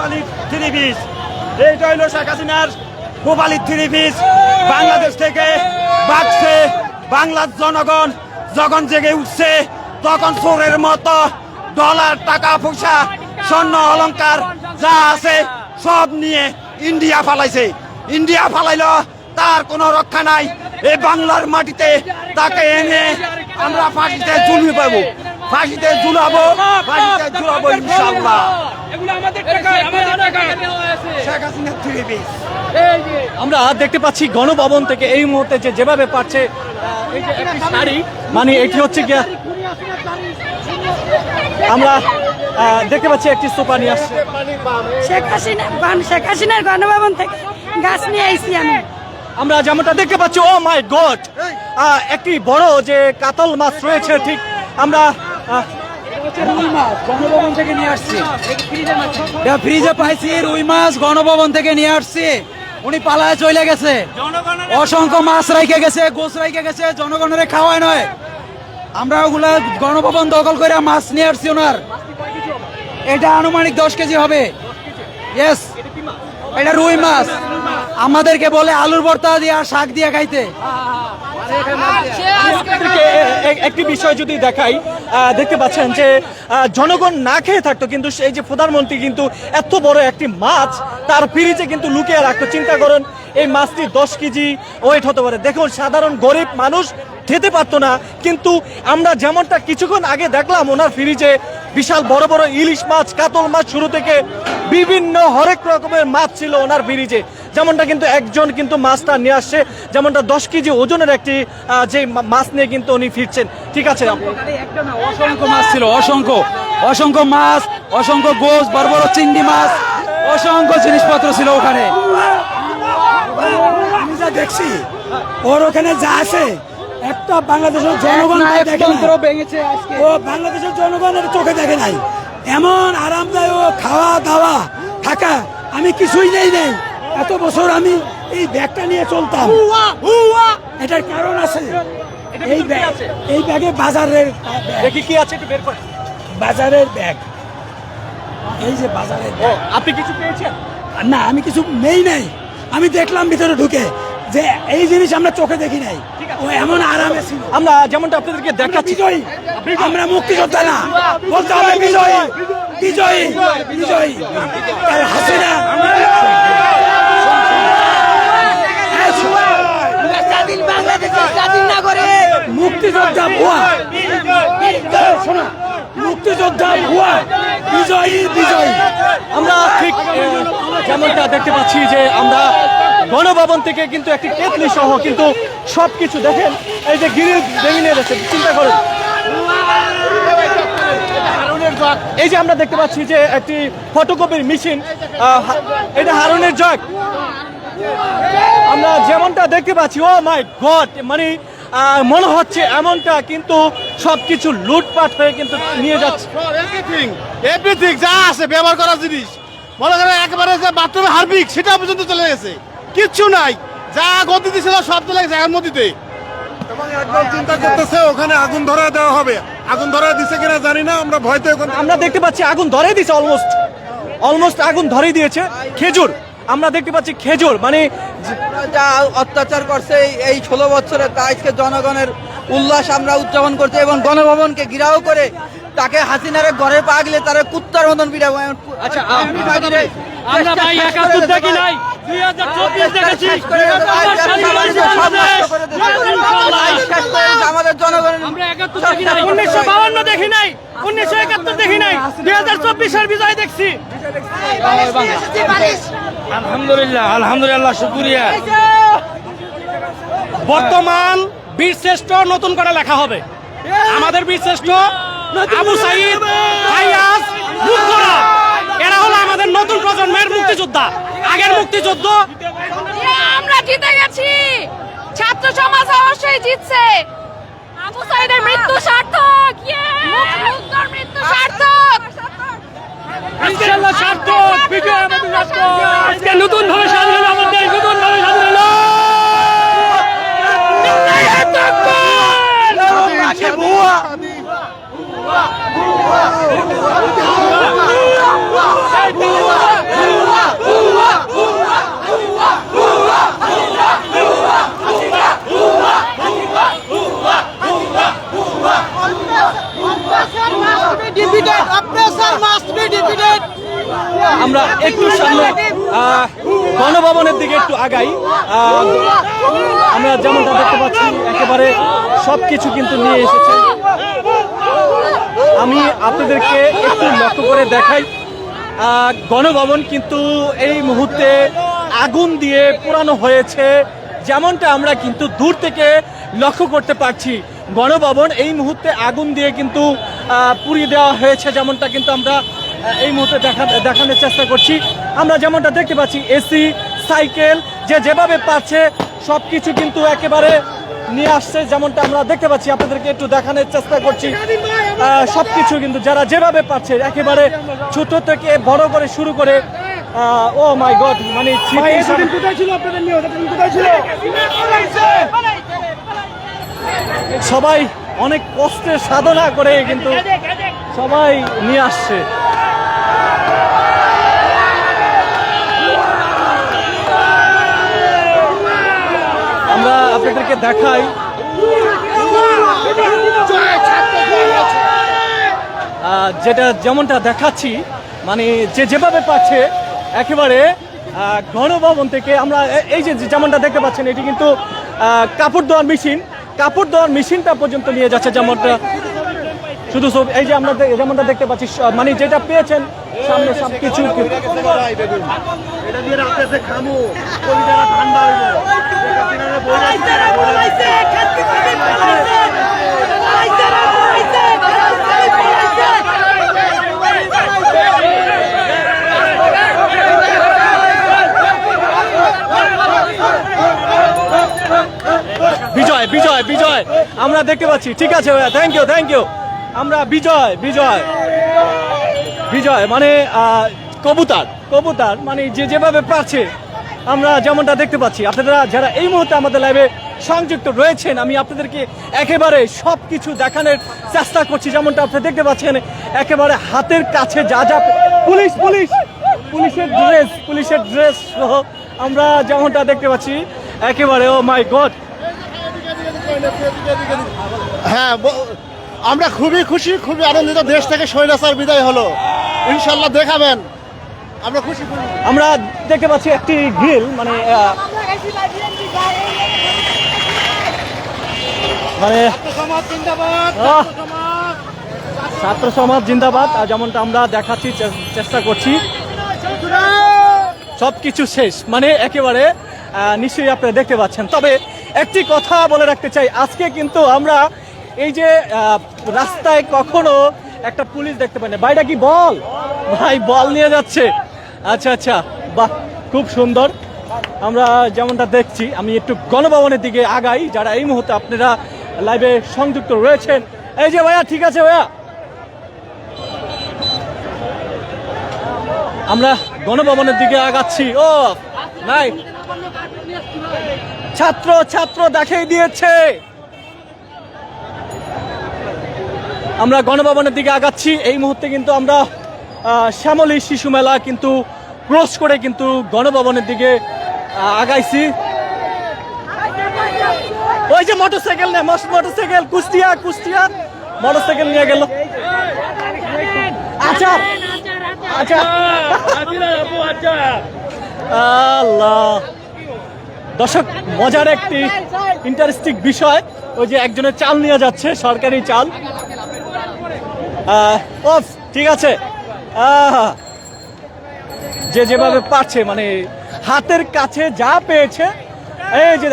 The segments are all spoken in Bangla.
ভোপালীর থ্রি পিস। এইটা হইলো শেখ হাসিনার ভোপালীর থ্রি পিস। বাংলাদেশ থেকে বাঁচছে বাংলার জনগণ। যখন জেগে উঠছে তখন চোরের মতো ডলার, টাকা পয়সা, স্বর্ণ অলংকার যা আছে সব নিয়ে ইন্ডিয়া ফালাইছে। ইন্ডিয়া ফালাইলো, তার কোনো রক্ষা নাই। এই বাংলার মাটিতে তাকে এনে আমরা ফাঁসিতে ঝুলিয়ে পাবো, ফাঁসিতে ঝুলাবো, ফাঁসিতে ঝুলাবো ইনশাআল্লাহ। শেখ হাসিনার থ্রি পিস। আমরা দেখতে পাচ্ছি গণভবন থেকে এই মুহূর্তে যেভাবে পাচ্ছে এই যে একটি শাড়ি, মানে এটি হচ্ছে গিয়া আমরা দেখতে পাচ্ছি একটি সোফা নিয়ে আসছে। শেখ হাসিনার গণভবন থেকে গাছ নিয়ে আইছি আমি। আমরা যেমনটা দেখতে পাচ্ছি, ও মাই গড, একটি বড় যে কাতল মাছ রয়েছে। ঠিক আমরা গণভবন থেকে নিয়ে আসছি, ফ্রিজে পাইছি রুই মাছ, গণভবন থেকে নিয়ে আসছি। উনি পালায় চলে গেছে, অসংখ্য মাছ রাইখে গেছে, গোছ রাইখে গেছে, জনগণের খাওয়ায় নয়। আমরা ওগুলা গণভবন দখল করে মাছ নিয়ে আসছি ওনার। এটা আনুমানিক 10 কেজি হবে। ইয়েস, এটা রুই মাছ। আমাদেরকে বলে আলুর ভর্তা দিয়ে আর শাক দিয়ে খাইতে। একটি বিষয় যদি দেখাই, দেখতে পাচ্ছেন যে জনগণ না খেয়ে থাকতো, কিন্তু এই যে প্রধানমন্ত্রী কিন্তু এত বড় একটি মাছ তার ফ্রিজে কিন্তু লুকিয়ে রাখতো। চিন্তা করুন, এই মাছটি 10 কেজি ওয়েট হতে পারে। দেখুন, সাধারণ গরিব মানুষ খেতে পারতো না, কিন্তু আমরা যেমনটা কিছুক্ষণ আগে দেখলাম ওনার ফ্রিজে বিশাল বড় বড় ইলিশ মাছ, কাতল মাছ শুরু থেকে বিভিন্ন হরেক রকমের মাছ ছিল ওনার ফ্রিজে। যেমনটা কিন্তু একজন কিন্তু মাছটা নিয়ে আসছে, যেমনটা 10 কেজি ওজনের একটি যে মাছ নিয়ে কিন্তু উনি ফিরছেন। ঠিক আছে, অসংখ্য মাছ ছিল, অসংখ্য অসংখ্য মাছ, অসংখ্য গোশ, বড় বড় চিংড়ি মাছ, অসংখ্য জিনিসপত্র ছিল ওখানে। আমি যা দেখছি ওর ওখানে যা আছে একটা বাংলাদেশের জনগণ ভেঙেছে। ও বাংলাদেশের জনগণের চোখে দেখে নাই। এমন আরামদায়ক খাওয়া দাওয়া থাকা আমি কিছুই নেই। এত বছর আমি এই ব্যাগটা নিয়ে চলতাম। এটার কারণ আছে, এই ব্যাগে বাজারের দেখি কি আছে একটু বের করে। বাজারের ব্যাগ, এই যে বাজারের ব্যাগ। আপনি কিছু পেয়েছেন? না, আমি কিছু নেই। আমি দেখলাম ভিতরে ঢুকে যে এই জিনিস আমরা চোখে দেখি নাই। ও এমন আরামে ছিল। আমরা যেমনটা আপনাদেরকে দেখাচ্ছি, বিজয়ী, আমরা মুক্তিযোদ্ধা না, বলতে হবে বিজয়ী, বিজয়ী, বিজয়ী। আর হাসিনা মুক্তিযোদ্ধা ভুয়া, শোনা, মুক্তিযোদ্ধা ভুয়া, বিজয়ী, বিজয়ী। আমরা ঠিক যেমনটা দেখতে পাচ্ছি যে আমরা গণভবন থেকে কিন্তু একটি কেতলি সহ কিন্তু সবকিছু দেখেন, এই যে গিরিল ভেঙে নিয়ে যাচ্ছে। চিন্তা করুন, এই যে আমরা দেখতে পাচ্ছি যে একটি ফটোকপির মেশিন, এটা হারুনের জগ। আমরা যেমনটা দেখতে পাচ্ছি, ও মাই গড, মানে মনে হচ্ছে এমনটা, কিন্তু সবকিছু লুটপাট হয়ে কিন্তু নিয়ে যাচ্ছে। এভরিথিং যা আছে ব্যবহার করার জিনিস, মনে করেন একেবারে যে বাথরুমে হারবিক সেটা পর্যন্ত চলে গেছে, কিচ্ছু নাই। যা গতি দিছিল সব চলে গেছে এখন মধ্যে। এবং একদম চিন্তা করতেছে ওখানে আগুন ধরা দেওয়া হবে। আগুন ধরা দিছে কিনা জানি না, আমরা ভয়তে আমরা দেখতে পাচ্ছি আগুন ধরে দিয়েছে, অলমোস্ট আগুন ধরে দিয়েছে। খেজুর, আমরা দেখতে পাচ্ছি খেজুর, মানে যা অত্যাচার করছে এই 16 বছরে, তা আজকে জনগণের উল্লাস আমরা উদযাপন করছি এবং গণভবনকে ঘিরাও করে তাকে হাসিনারে ঘরে পাগলে তারা কুত্তার মতন পিটাবো। আচ্ছা, আমরা ভাই 71 দেখি নাই, 2024 দেখেছি। আমাদের জনগণের আমরা 71 দেখি নাই, 1952 দেখি নাই, 1971 দেখি নাই, 2024 বিজয় দেখছি। আলহামদুলিল্লাহ, আলহামদুলিল্লাহ, শুকরিয়া। বর্তমান বীরশ্রেষ্ঠ নতুন করে লেখা হবে। আমাদের বীরশ্রেষ্ঠ আবু সাইদ, ফাইয়াজ, মুক্তরা, এরা হলো আমাদের নতুন প্রজন্মের মুক্তিযোদ্ধা। আগের মুক্তিযুদ্ধ আমরা জিতে গেছি, ছাত্র সমাজ অবশ্যই জিতছে। আবু সাইদের মৃত্যু সার্থক, মুক্তিযোদ্ধার মৃত্যু সার্থক, ইনশাআল্লাহ সার্থক, বিজয় আমাদের সার্থক। আজকে নতুন ভাবে স্বাধীন হলো আমাদের দেশ, নতুন ভাবে স্বাধীন হলো। ভুয়া আমরা একটু সামনে গণভবনের দিকে একটু আগাই। আমরা যেমনটা দেখতে পাচ্ছি একেবারে সবকিছু কিন্তু নিয়ে এসেছে। আমি আপনাদেরকে একটু লক্ষ্য করে দেখাই, গণভবন কিন্তু এই মুহূর্তে আগুন দিয়ে পোড়ানো হয়েছে, যেমনটা আমরা কিন্তু দূর থেকে লক্ষ্য করতে পারছি। গণভবন এই মুহূর্তে আগুন দিয়ে কিন্তু পুড়িয়ে দেওয়া হয়েছে, যেমনটা কিন্তু আমরা এই মুহূর্তে দেখানোর চেষ্টা করছি। আমরা যেমনটা দেখতে পাচ্ছি এসি, সাইকেল, যে যেভাবে পাচ্ছে সব কিছু কিন্তু একেবারে নিয়ে আসছে, যেমনটা আমরা দেখতে পাচ্ছি। আপনাদেরকে একটু দেখানোর চেষ্টা করছি। সবকিছু কিন্তু যারা যেভাবে পাচ্ছে একেবারে ছোট থেকে বড় করে শুরু করে, ও মাই গড, মানে সবাই অনেক কষ্টের সাধনা করে কিন্তু সবাই নিয়ে আসছে। আমরা আপনাদেরকে দেখাই, যেটা যেমনটা দেখাচ্ছি, মানে যে যেভাবে পাচ্ছে একেবারে গণভবন থেকে আমরা এই যে যেমনটা দেখতে পাচ্ছেন, এটি কিন্তু কাপড় ধোয়ার মেশিন, কাপড় ধোয়ার মেশিনটা পর্যন্ত নিয়ে যাচ্ছে। যেমনটা শুধু সব এই যে আমরা যেমনটা দেখতে পাচ্ছি, মানে যেটা পেয়েছেন সামনে সবকিছু বিজয় বিজয় বিজয় আমরা দেখতে পাচ্ছি। ঠিক আছে ভাইয়া, থ্যাংক ইউ। আমরা বিজয় বিজয় বিজয় মানে কবুতর মানে যে যেভাবে পারছে আমরা যেমনটা দেখতে পাচ্ছি। আপনারা যারা এই মুহূর্তে আমাদের লাইভে সংযুক্ত রয়েছেন, আমি আপনাদেরকে একেবারে সব কিছু দেখানোর চেষ্টা করছি। যেমনটা আপনারা দেখতে পাচ্ছেন একেবারে হাতের কাছে যা যা পুলিশের ড্রেস সহ আমরা যেমনটা দেখতে পাচ্ছি একেবারে, ও মাই গড। হ্যাঁ, আমরা খুবই খুশি, খুবই আনন্দিত। দেশ থেকে স্বৈরাচার বিদায় হলো, ইনশাল্লাহ দেখাবেন, আমরা খুশি। আমরা দেখতে পাচ্ছি একটি গ্রিল, মানে ছাত্র সমাজ জিন্দাবাদ, যেমনটা আমরা দেখাচ্ছি, চেষ্টা করছি। সবকিছু শেষ, মানে একেবারে নিশ্চয়ই আপনারা দেখতে পাচ্ছেন। তবে একটি কথা বলে রাখতে চাই, আজকে কিন্তু আমরা এই যে রাস্তায় কখনো একটা পুলিশ দেখতে পাই না। ভাইটা কি বল? ভাই বল নিয়ে যাচ্ছে। আচ্ছা, বাহ, খুব সুন্দর। আমরা যেমনটা দেখছি, আমি একটু গণভবনের দিকে আগাই। যারা এই মুহূর্তে আপনারা লাইভে সংযুক্ত রয়েছেন, এই যে ভাইয়া, ঠিক আছে ভাইয়া, আমরা গণভবনের দিকে আগাচ্ছি। ও নাই, ছাত্র দেখিয়ে দিয়েছে। আমরা গণভবনের দিকে আগাচ্ছি। এই মুহূর্তে কিন্তু আমরা শ্যামলী শিশু মেলা কিন্তু ক্রস করে কিন্তু গণভবনের দিকে আগাইছি। ওই যে মোটরসাইকেল কুষ্টিয়া মোটরসাইকেল নিয়ে গেল। আচ্ছা আল্লাহ, দর্শক, মজার একটি ইন্টারেস্টিং বিষয়, ওই যে একজনের চাল নিয়ে যাচ্ছে, সরকারি চাল। ঠিক আছে, যে যেভাবে পারছে, মানে হাতের কাছে যা পেয়েছে। এই যে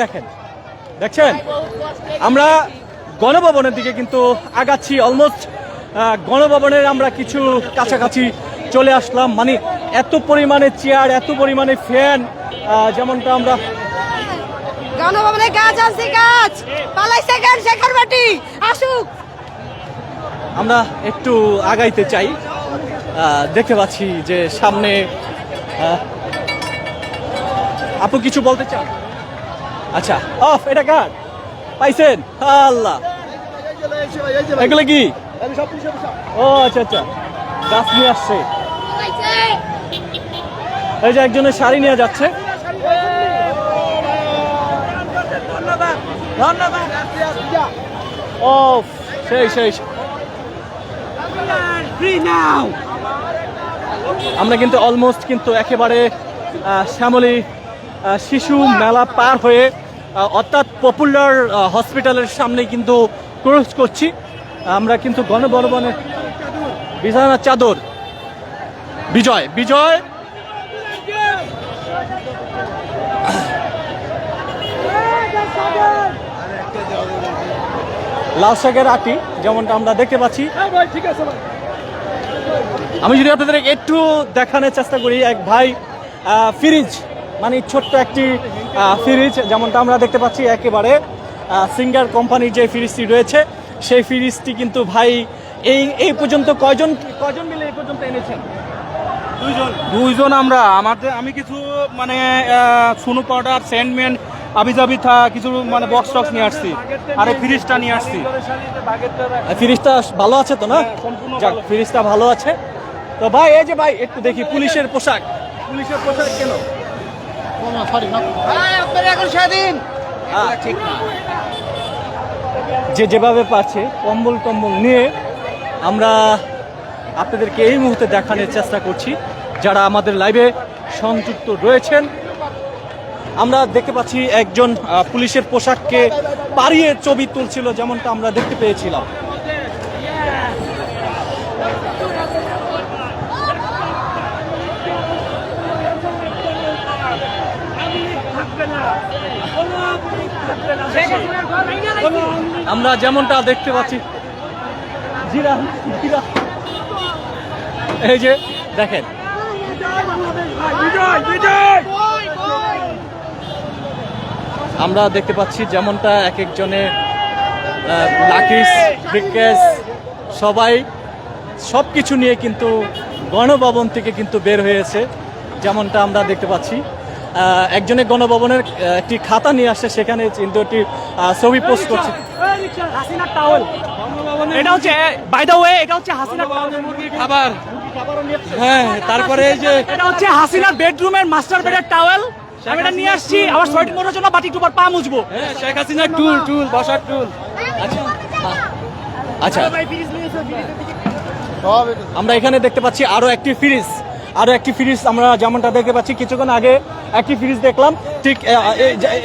দেখছেন, আমরা গণভবনের দিকে কিন্তু আগাচ্ছি। অলমোস্ট গণভবনের আমরা কিছু কাছাকাছি চলে আসলাম। মানে এত পরিমাণে চেয়ার, এত পরিমাণে ফ্যান, যেমনটা আমরা গণভবনে গাছ পালাইছে, গান শেখার বাটি আসুক। আমরা একটু আগাইতে চাই। দেখতে পাচ্ছি যে সামনে, আপু কিছু বলতে চান? আচ্ছা, এটা কার পাইছেন? আল্লাহ, এগুলো কি? ও আচ্ছা, গাছ নিয়ে আসছে। এই যে একজনের শাড়ি নিয়ে যাচ্ছে। ও সেই সেই আমরা কিন্তু অলমোস্ট কিন্তু একেবারে শ্যামলী শিশু মেলা পার হয়ে অর্থাৎ পপুলার হসপিটালের সামনে কিন্তু ক্রস করছি। আমরা কিন্তু গণবন্ধনের বিছানা চাদর বিজয় বিজয় লাল শাকের আটি যেমনটা আমরা দেখতে পাচ্ছি। আমি যদি আপনাদের একটু দেখানোর চেষ্টা করি, এক ভাই ফ্রিজ মানে ছোট্ট একটি ফ্রিজ যেমনটা আমরা দেখতে পাচ্ছি, একেবারে সিঙ্গার কোম্পানির যে ফ্রিজটি রয়েছে সেই ফ্রিজটি কিন্তু ভাই এই পর্যন্ত কয়জন মিলে এই পর্যন্ত এনেছেন? দুইজন আমরা আমি কিছু মানে সুনু পাউডার স্যান্ডম্যান আবিজাবি কিছু মানে বক্স টক্স নিয়ে আসছি, আর এই ফ্রিজটা নিয়ে আসছি। ফ্রিজটা ভালো আছে তো না? যাক, ফ্রিজটা ভালো আছে তো ভাই। এই যে ভাই একটু দেখি পুলিশের পোশাক কেন? ঠিক না, যে যেভাবে পারছে কম্বল টম্বল নিয়ে আমরা আপনাদেরকে এই মুহূর্তে দেখানোর চেষ্টা করছি যারা আমাদের লাইভে সংযুক্ত রয়েছেন। আমরা দেখতে পাচ্ছি একজন পুলিশের পোশাককে পাড়িয়ে ছবি তুলছিল যেমনটা আমরা দেখতে পেয়েছিলাম। আমরা যেমনটা দেখতে পাচ্ছি জিরা জিরা, এই যে দেখেন আমরা দেখতে পাচ্ছি যেমনটা এক একজনের লাকিস ব্রিকেস সবাই সব কিছু নিয়ে কিন্তু গণভবন থেকে কিন্তু বের হয়েছে যেমনটা আমরা দেখতে পাচ্ছি। একজনের গণভবনের একটি খাতা নিয়ে আসছে, সেখানে কিন্তু একটি ছবি পোস্ট করছে। এটা হচ্ছে বাই দ্য ওয়ে, এটা হচ্ছে হাসিনা খাবার। হ্যাঁ, তারপরে এই যে এটা হচ্ছে হাসিনার বেডরুমের মাস্টার বেডের টাওয়েল। আমি এটা নিয়ে আসছি আবার সোয়েটিং করার জন্য, বাটি টুপার পা মুছবো। হ্যাঁ, শেখ হাসিনার টুল বসার টুল। আচ্ছা, আমরা এখানে দেখতে পাচ্ছি আরো একটি ফ্রিজ আমরা যেমনটা দেখতে পাচ্ছি। কিছুক্ষণ আগে একটি ফ্রিজ দেখলাম, ঠিক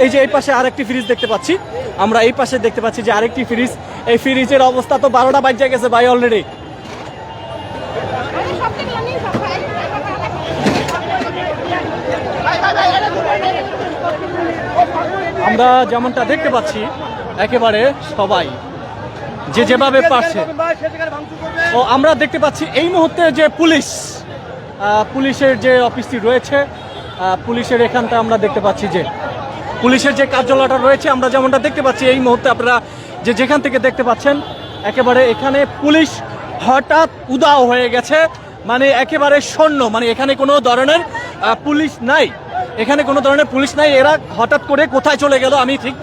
এই যে এই পাশে আরেকটি ফ্রিজ দেখতে পাচ্ছি। আমরা এই পাশে দেখতে পাচ্ছি যে আরেকটি ফ্রিজ। এই ফ্রিজের অবস্থা তো 12টা বাজে গেছে ভাই অলরেডি। আমরা যেমনটা দেখতে পাচ্ছি একেবারে সবাই যে যেভাবে পারছে। ও আমরা দেখতে পাচ্ছি এই মুহূর্তে যে পুলিশের যে অফিসটি রয়েছে, পুলিশের এখানটা আমরা দেখতে পাচ্ছি যে পুলিশের যে কার্যালয়টা রয়েছে, আমরা যেমনটা দেখতে পাচ্ছি এই মুহূর্তে আপনারা যেখান থেকে দেখতে পাচ্ছেন একেবারে এখানে পুলিশ হঠাৎ উধাও হয়ে গেছে, মানে একেবারে শূন্য, মানে এখানে কোনো ধরনের পুলিশ নাই, এরা হঠাৎ করে কোথায় চলে গেল আমি ঠিক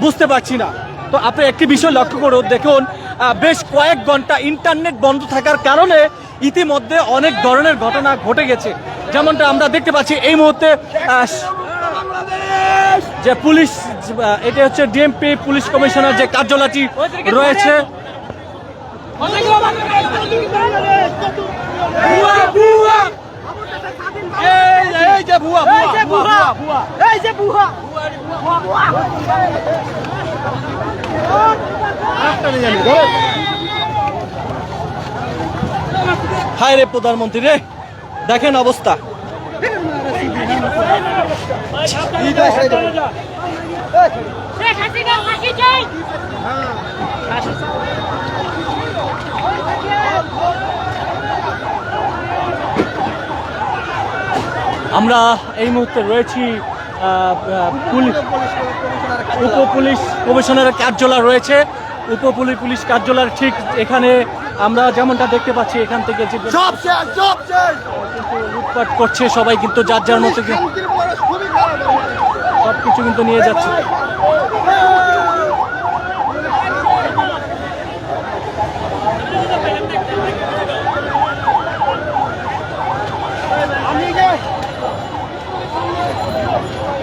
বুঝতে পারছি না। তো আপনি একটি বিষয় লক্ষ্য করুন, দেখুন বেশ কয়েক ঘন্টা ইন্টারনেট বন্ধ থাকার কারণে ইতিমধ্যে অনেক ধরনের ঘটনা ঘটে গেছে, যেমনটা আমরা দেখতে পাচ্ছি এই মুহূর্তে যে পুলিশ, এটা হচ্ছে ডিএমপি পুলিশ কমিশনার যে কার্যালয়টি রয়েছে, হায় রে প্রধানমন্ত্রী রে, দেখেন অবস্থা। আমরা এই মুহূর্তে রয়েছি পুলিশ কমিশনারের কার্যালয় রয়েছে, পুলিশ কার্যালয়ের ঠিক এখানে আমরা যেমনটা দেখতে পাচ্ছি এখান থেকে যে লুটপাট করছে সবাই, কিন্তু যার যার মতো সবকিছু কিন্তু নিয়ে যাচ্ছে।